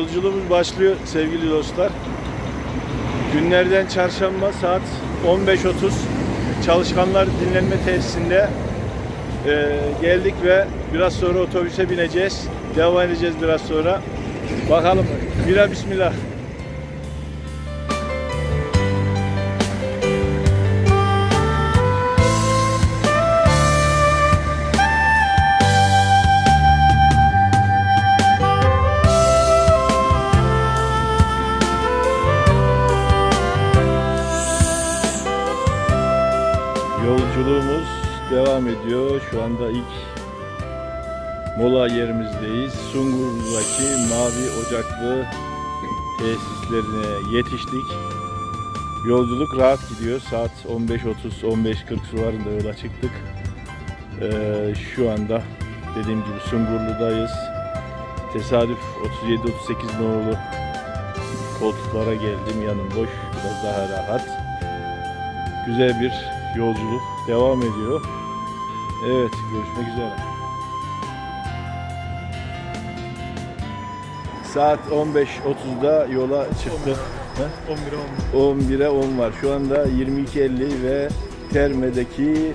Yolculuğumuz başlıyor sevgili dostlar. Günlerden çarşamba saat 15.30 Çalışkanlar Dinlenme Tesisinde geldik ve biraz sonra otobüse bineceğiz. Devam edeceğiz biraz sonra. Bakalım. Bira bismillah. Yolculuğumuz devam ediyor. Şu anda ilk mola yerimizdeyiz. Sungurlu'daki Mavi Ocaklı tesislerine yetiştik. Yolculuk rahat gidiyor. Saat 15.30-15.40 sularında yola çıktık. Şu anda dediğim gibi Sungurlu'dayız. Tesadüf 37-38 nolu koltuklara geldim. Yanım boş. Biraz daha rahat. Güzel bir yolculuk devam ediyor. Evet, görüşmek üzere. Saat 15.30'da yola çıktık. 11'e 10 var. Şu anda 22.50 ve Terme'deki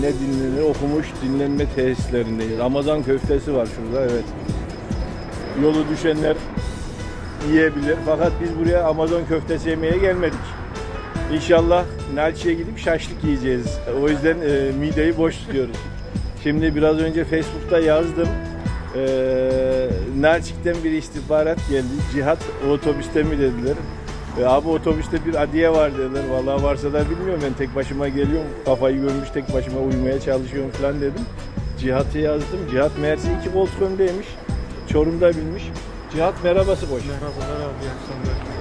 ne dinlenir okumuş dinlenme tesislerindeyiz. Ramazan köftesi var şurada, evet. Yolu düşenler yiyebilir. Fakat biz buraya Amazon köftesi yemeye gelmedik. İnşallah Nalçı'ya gidip şaşlık yiyeceğiz. O yüzden mideyi boş tutuyoruz. Şimdi biraz önce Facebook'ta yazdım. Nalçık'tan bir istihbarat geldi. Cihat otobüste mi dediler. Abi otobüste bir adiye var dediler. Vallahi varsa da bilmiyorum, ben tek başıma geliyorum. Kafayı görmüş, tek başıma uyumaya çalışıyorum falan dedim. Cihat'ı yazdım. Cihat meğerse 2 koltuk öndeymiş. Çorum'da binmiş. Cihat merhabası boş. Merhabalar abi, akşamlar.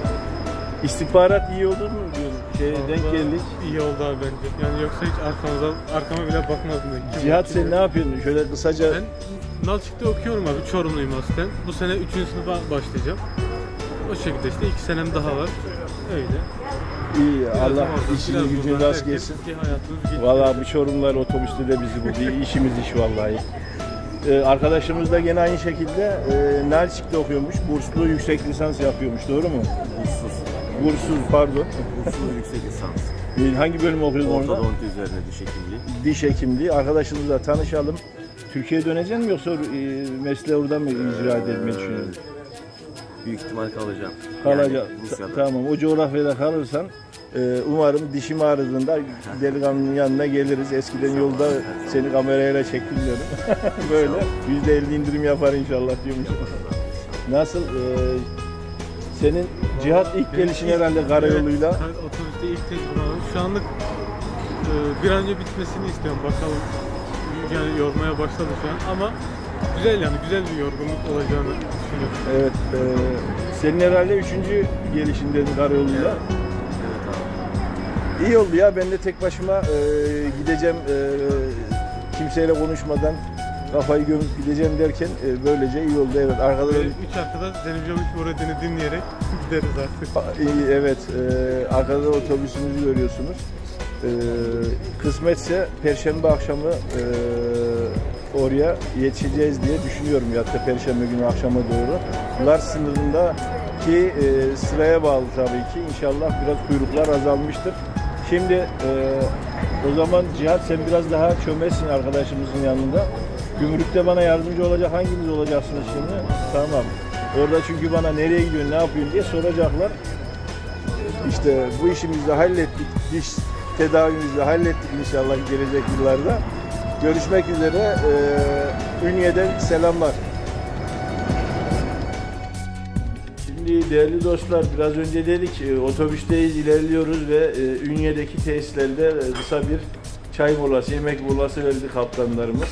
İstihbarat iyi oldu mu diyorum. Denk geldik. İyi oldu abi bence. Yani yoksa hiç arkama bile bakmazdım. Cihat sen ne yapıyorsun? Şöyle kısaca. Ben Nalçık'ta okuyorum abi. Çorumluyum aslen. Bu sene 3. sınıfa başlayacağım. O şekilde işte 2 senem daha var. Öyle. İyi. Biraz Allah işini gücünü rast gelsin. Vallahi bu Çorumlar otobüste de bizi buldu. İşimiz iş vallahi. Arkadaşımız da gene aynı şekilde Nalçık'ta okuyormuş. Burslu yüksek lisans yapıyormuş. Doğru mu? Bursuz pardon. Bursuz yüksek lisans. Hangi bölüm okuyorsun orada? Ortodonti üzerine diş hekimliği. Diş hekimliği. Arkadaşımızla tanışalım. Türkiye'ye döneceksin mi yoksa mesleği orada mı icra etmeyi düşünüyorsun? Büyük ihtimal kalacağım. Kalacağım. Yani tamam. O coğrafyada kalırsan umarım dişim ağrıdığında delikanlının yanına geliriz. Eskiden yolda seni kamerayla çektim diyorum. Böyle %50 indirim yapar inşallah diyormuşum. Nasıl? Senin Cihat ilk gelişin herhalde karayoluyla. Evet, otobüste ilk tecrübem. Şu anlık bir an önce bitmesini istiyorum. Bakalım, yani yormaya başladı şu an ama güzel, yani güzel bir yorgunluk olacağını düşünüyorum. Evet. Senin herhalde 3. gelişindeydin karayoluyla. Evet abi. İyi oldu ya, ben de tek başıma gideceğim, kimseyle konuşmadan kafayı gömüp gideceğim derken böylece iyi oldu. Evet, arkada 3 arkadaş Zeynep Murad'ını dinleyerek gideriz artık. Evet, arkada otobüsümüzü görüyorsunuz. Kısmetse Perşembe akşamı oraya yetişeceğiz diye düşünüyorum, ya da Perşembe günü akşama doğru. Bunlar sınırındaki sıraya bağlı tabii ki. İnşallah biraz kuyruklar azalmıştır. Şimdi o zaman Cihat sen biraz daha çömezsin arkadaşımızın yanında. Gümrükte bana yardımcı olacak hanginiz olacaksınız şimdi? Tamam. Orada çünkü bana nereye gidiyorsun, ne yapıyorsun diye soracaklar. İşte bu işimizi de hallettik. Diş tedavimizi de hallettik inşallah gelecek yıllarda. Görüşmek üzere. Ünye'den selamlar. Şimdi değerli dostlar, biraz önce dedik otobüsteyiz, ilerliyoruz ve Ünye'deki tesislerde kısa bir çay molası, yemek molası verdi kaptanlarımız.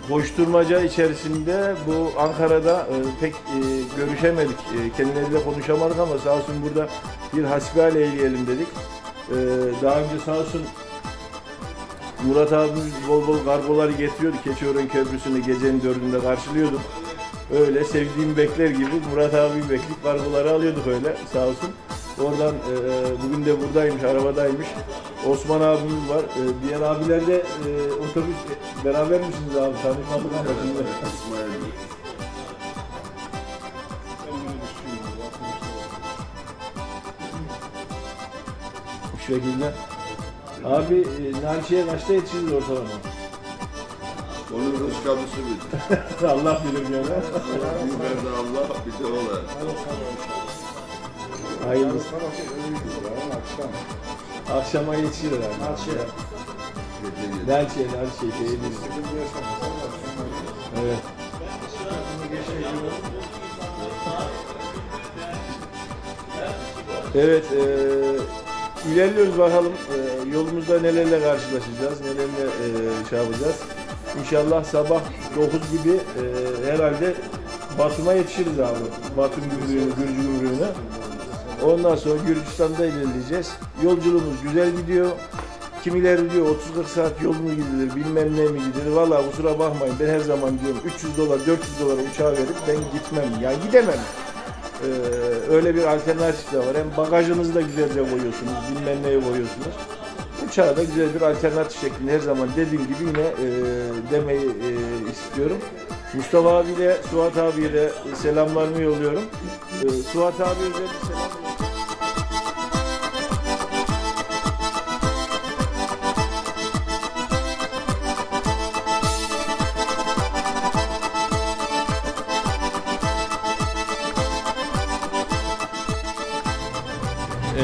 Koşturmaca içerisinde bu Ankara'da pek görüşemedik, kendileriyle konuşamadık ama sağ olsun burada bir hasbihal eyleyelim dedik. Daha önce sağ olsun Murat abimiz bol bol kargoları getiriyordu. Keçiören Köprüsü'nü gecenin 4'ünde karşılıyorduk. Öyle sevdiğim bekler gibi Murat abiyi bekleyip kargoları alıyorduk öyle sağ olsun. Oradan bugün de buradaymış, arabadaymış. Osman abimiz var. Diğer abiler de otobüs beraber misiniz abi? Tanışmadık ama şimdi. şekilde. Abi Nalçı'ya kaçta yetişiriz ortalama? Onun rızkabısı bilir. Allah bilir gene. Bir de Allah, bir de ola. Hayırlısı. Akşama yetişir herhalde. Nalçı'ya beğeniriz. Evet. Evet, ilerliyoruz bakalım. Yolumuzda nelerle karşılaşacağız, nelerle şey yapacağız. İnşallah sabah 9 gibi herhalde Batum'a yetişiriz abi. Batum Gümrüğü'ne, Gürcü Gümrüğü'ne. Ondan sonra Gürcistan'da ilerleyeceğiz. Yolculuğumuz güzel gidiyor. Kimileri diyor 30-40 saat yol mu gidilir, bilmem ne mi gidilir. Vallahi kusura bakmayın, ben her zaman diyorum $300, $400 uçağa verip ben gitmem. Yani gidemem. Öyle bir alternatif de var. Hem bagajınızı da güzelce koyuyorsunuz, bilmem neye koyuyorsunuz. Uçağa da güzel bir alternatif şeklinde her zaman dediğim gibi yine demeyi istiyorum. Mustafa abiyle, Suat abiyle selamlarımı yolluyorum. Suat abi özellikle selam.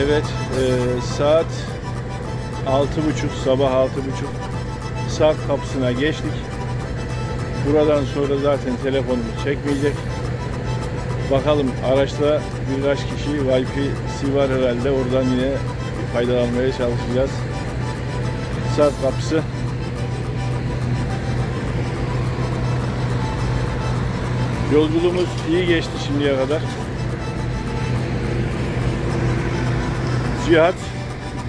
Evet, saat 6.30, sabah 6.30 Sarp kapısına geçtik. Buradan sonra zaten telefonumuz çekmeyecek. Bakalım araçta birkaç kişi Wi-Fi'si var herhalde. Oradan yine faydalanmaya çalışacağız. Sarp kapısı. Yolculuğumuz iyi geçti şimdiye kadar.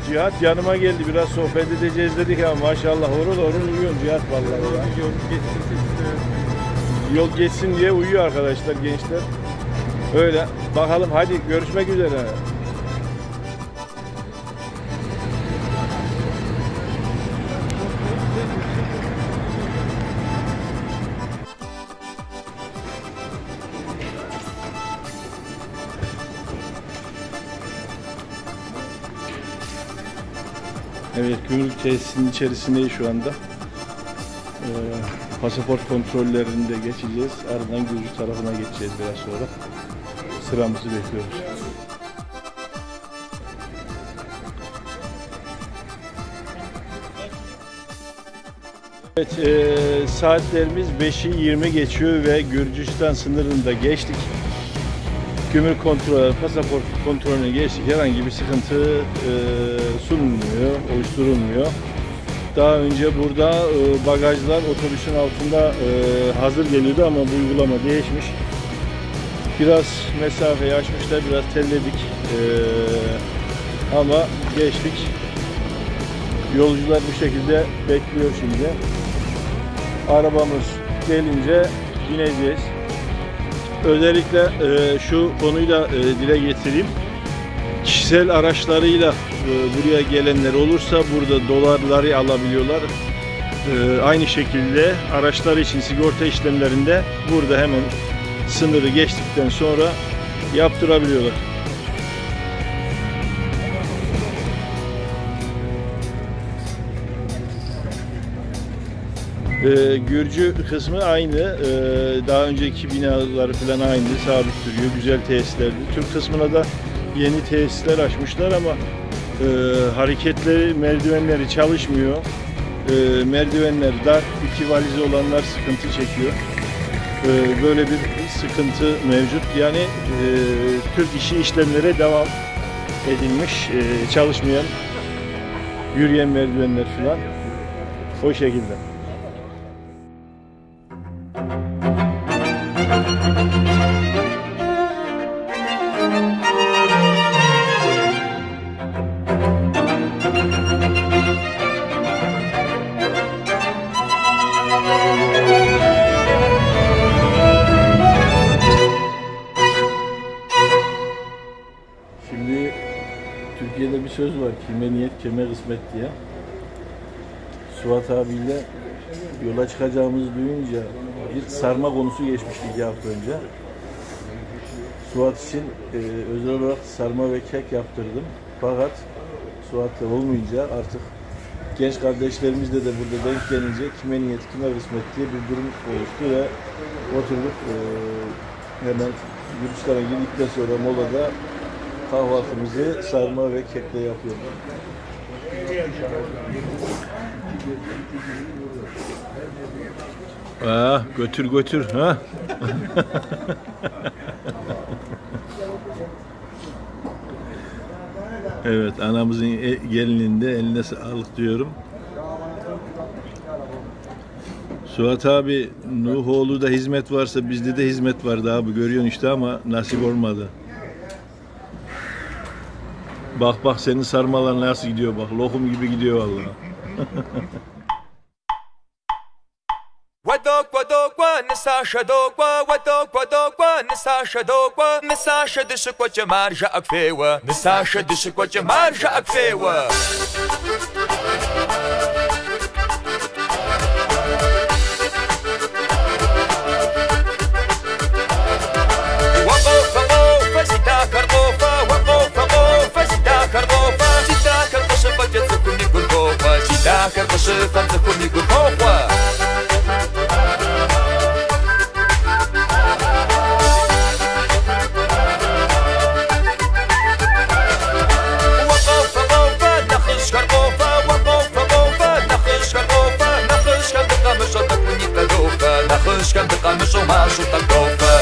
Cihat yanıma geldi. Biraz sohbet edeceğiz dedik ama maşallah horul uyuyor Cihat vallahi ya. Yol geçsin diye uyuyor arkadaşlar, gençler. Öyle. Bakalım hadi görüşmek üzere. Evet, gümrük tesisinin içerisindeyiz şu anda. Pasaport kontrollerinde geçeceğiz. Ardından Gürcü tarafına geçeceğiz biraz sonra. Sıramızı bekliyoruz. Evet, saatlerimiz 5'i 20 geçiyor ve Gürcistan sınırında geçtik. Gümrük kontrolü, pasaport kontrolüne geçtik. Herhangi bir sıkıntı sunulmuyor, oluşturulmuyor. Daha önce burada bagajlar otobüsün altında hazır geliyordu ama bu uygulama değişmiş. Biraz mesafeyi aşmışlar, biraz terledik ama geçtik. Yolcular bu şekilde bekliyor şimdi. Arabamız gelince bineceğiz. Özellikle şu konuyu da dile getireyim. Kişisel araçlarıyla buraya gelenler olursa burada dolarları alabiliyorlar. Aynı şekilde araçlar için sigorta işlemlerinde burada hemen sınırı geçtikten sonra yaptırabiliyorlar. Gürcü kısmı aynı. Daha önceki binaları falan aynı. Sabit duruyor. Güzel tesislerdi. Türk kısmına da yeni tesisler açmışlar ama hareketleri, merdivenleri çalışmıyor. Merdivenler dar. 2 valizi olanlar sıkıntı çekiyor. Böyle bir sıkıntı mevcut. Yani Türk işi işlemlere devam edilmiş. Çalışmayan yürüyen merdivenler falan. O şekilde. Şimdi Türkiye'de bir söz var, kime niyet kime kısmet diye. Suat abiyle yola çıkacağımızı duyunca bir sarma konusu geçmişti 2 hafta önce. Suat için özel olarak sarma ve kek yaptırdım. Fakat Suat'ta olmayınca artık genç kardeşlerimizle de burada denk gelince kime niyet kime kısmet diye bir durum oluştu ve oturduk. Hemen Gürcistan'a girdikten sonra molada kahvaltımızı sarma ve kekle yapıyoruz. Götür götür ha. Evet, anamızın gelininde eline sağlık diyorum. Suat abi, Nuhoğlu'da hizmet varsa bizde de hizmet vardı abi, görüyorsun işte ama nasip olmadı. Bak bak senin sarmalar nasıl gidiyor bak, lokum gibi gidiyor vallahi. Wadokwa nisasha dokwa wadokwa nisasha dokwa nisasha dishkwa jamarja akfewa nisasha dishkwa jamarja akfewa Nakhshkan tqamish ma shu takofa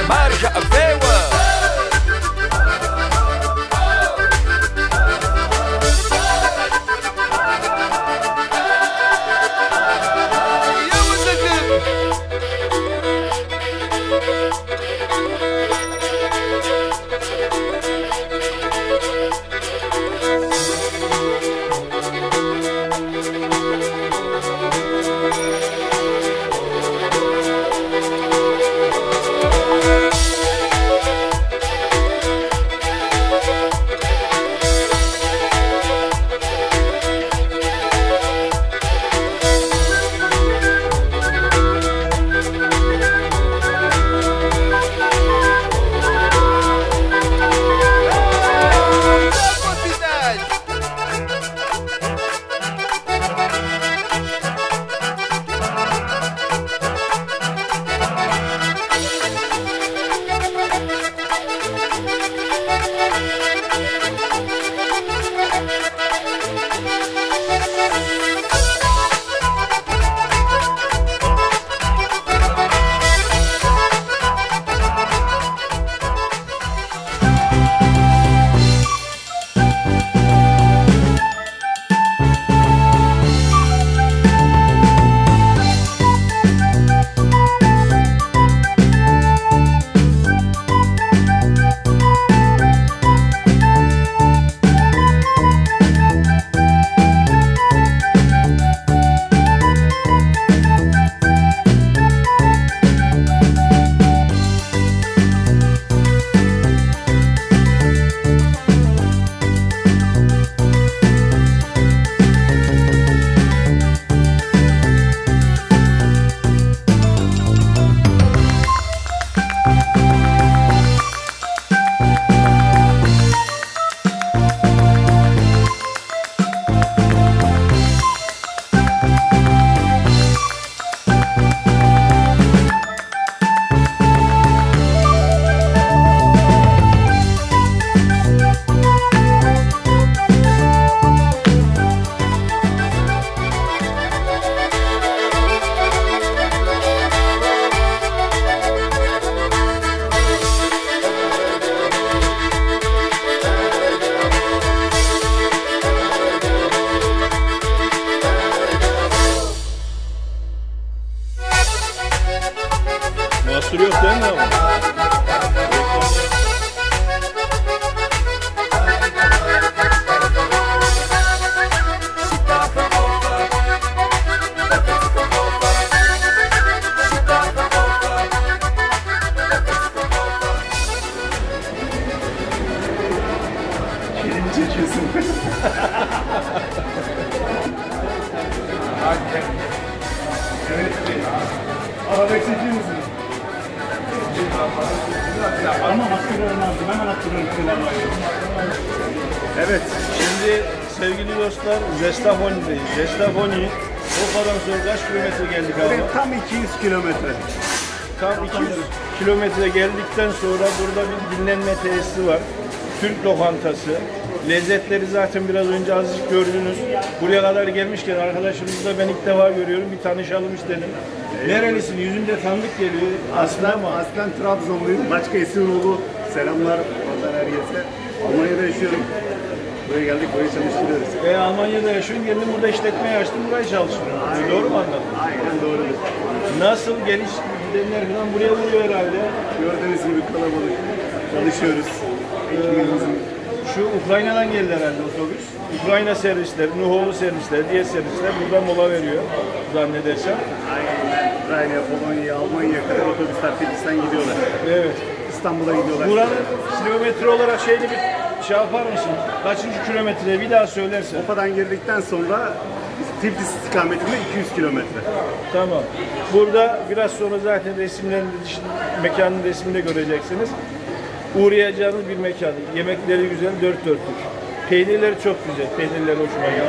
Marja akfewa çekiyorsun. Arabayı çekiyor musun? Ama attırıyorum abi. Hemen attırıyorum. Evet, şimdi sevgili dostlar Zestafoni'deyiz. Zestafoni, Urfa'dan sonra kaç kilometre geldik abi? Tam 200 kilometre. Tam 200 kilometre geldikten sonra burada bir dinlenme tesisi var. Türk lokantası. Lezzetleri zaten biraz önce azıcık gördünüz. Buraya kadar gelmişken arkadaşımızla ben ilk defa görüyorum. Bir tanışalım istedim. Nerelisin? Yüzünde tanıdık geliyor. Aslen Trabzonluyum. Başka Esinoğlu. Selamlar oradan herkese. Almanya'da yaşıyorum. Buraya geldik, burayı çalıştırıyoruz. Almanya'da yaşıyorsun, geldin burada işletmeyi açtın, burayı çalıştırıyorsun. Doğru mu anladın? Aynen doğrudur. Nasıl geliş gidenler falan buraya vuruyor herhalde. Gördüğünüz gibi kalabalık. Çalışıyoruz. Ekmeğimizin. Şu Ukrayna'dan geldi herhalde otobüs. Ukrayna servisleri, Nuhoğlu servisleri, diğer servisler burada mola veriyor zannedersem. Aynen. Ukrayna, Polonya, Almanya'ya kadar otobüsler Tiflis'ten gidiyorlar. Evet. İstanbul'a gidiyorlar. Buranın kilometre olarak şeyini bir şey yapar mısın? Kaçıncı kilometre bir daha söylersen. Opa'dan girdikten sonra Tiflis istikametinde 200 kilometre. Tamam. Burada biraz sonra zaten resimlerin mekanın resminde göreceksiniz. Uğrayacağınız bir mekan. Yemekleri güzel, dört dörtlük. Peynirleri çok güzel. Peynirleri hoşuma gidiyor.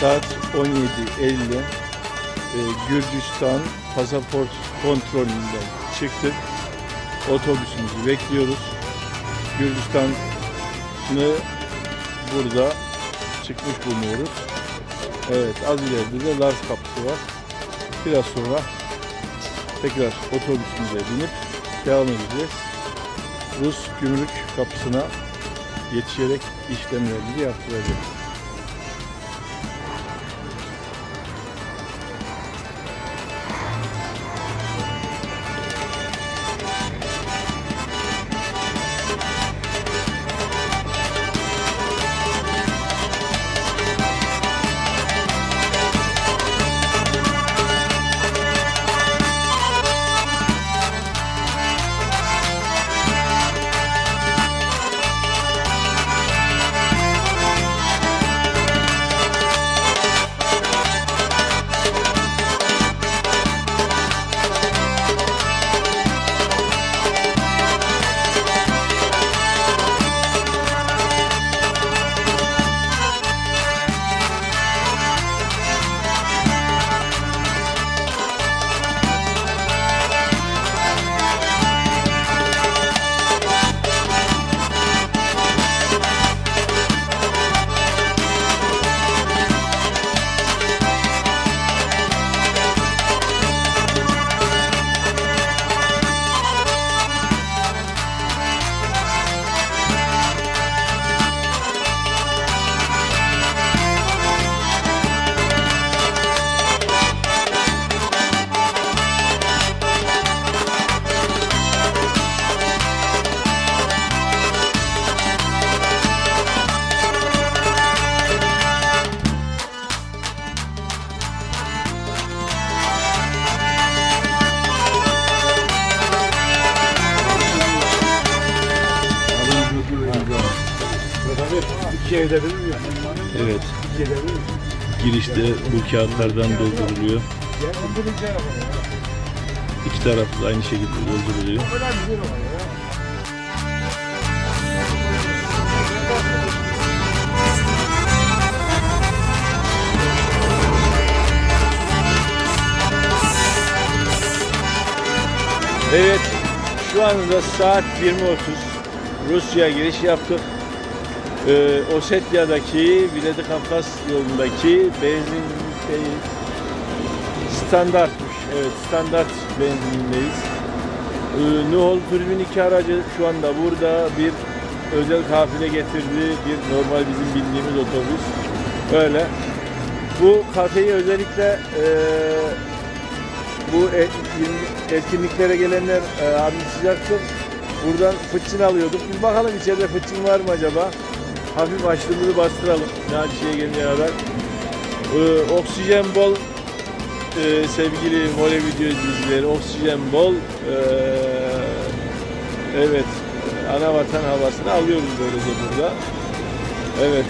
saat 17:50 Gürcistan pasaport kontrolünden çıktık. Otobüsümüzü bekliyoruz. Gürcistan'ı burada çıkmış bulunuyoruz. Evet, az ileride de Lars kapısı var. Biraz sonra tekrar otobüsümüze binip devam edeceğiz. Rus gümrük kapısına yetişerek işlemlerimizi yaptıracağız. Evet. Girişte bu kağıtlardan dolduruluyor. İki taraflı aynı şekilde dolduruluyor. Evet, şu anda saat 20:30. Rusya'ya giriş yaptık. Osetya'daki Vladikavkaz yolundaki benzin standartmış. Evet, standart benzindeyiz. Nuhol Turbin 2 aracı şu anda burada, bir özel kafile getirdi, bir normal bizim bildiğimiz otobüs. Öyle. Bu kafeyi özellikle bu etkinliklere gelenler anlayacaktır. Buradan fıçın alıyorduk. Bir bakalım içeride fıçın var mı acaba? Hafif açlığımızı bastıralım. Yani şeye gelince kadar. Oksijen bol sevgili Mole video izleyicileri. Oksijen bol. Evet. Anavatan havasını alıyoruz böylece burada. Evet.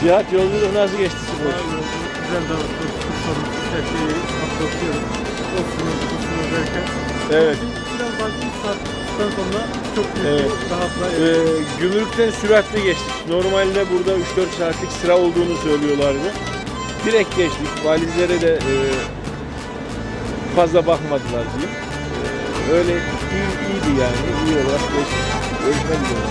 Cihat, yolculuk nasıl geçti spor? Güzel dağıtıyoruz. Her şeyi atlatıyoruz. Oksijen derken. Evet. Biraz başka saatten sonra çok büyük Evet. bir rahatlığa Gümrükten süratli geçtik. Normalde burada 3-4 saatlik sıra olduğunu söylüyorlardı. Direkt geçtik. Valizlere de fazla bakmadılar diyeyim. Öyle iyiydi yani. İyi olarak geçtik. Görüşmek üzere.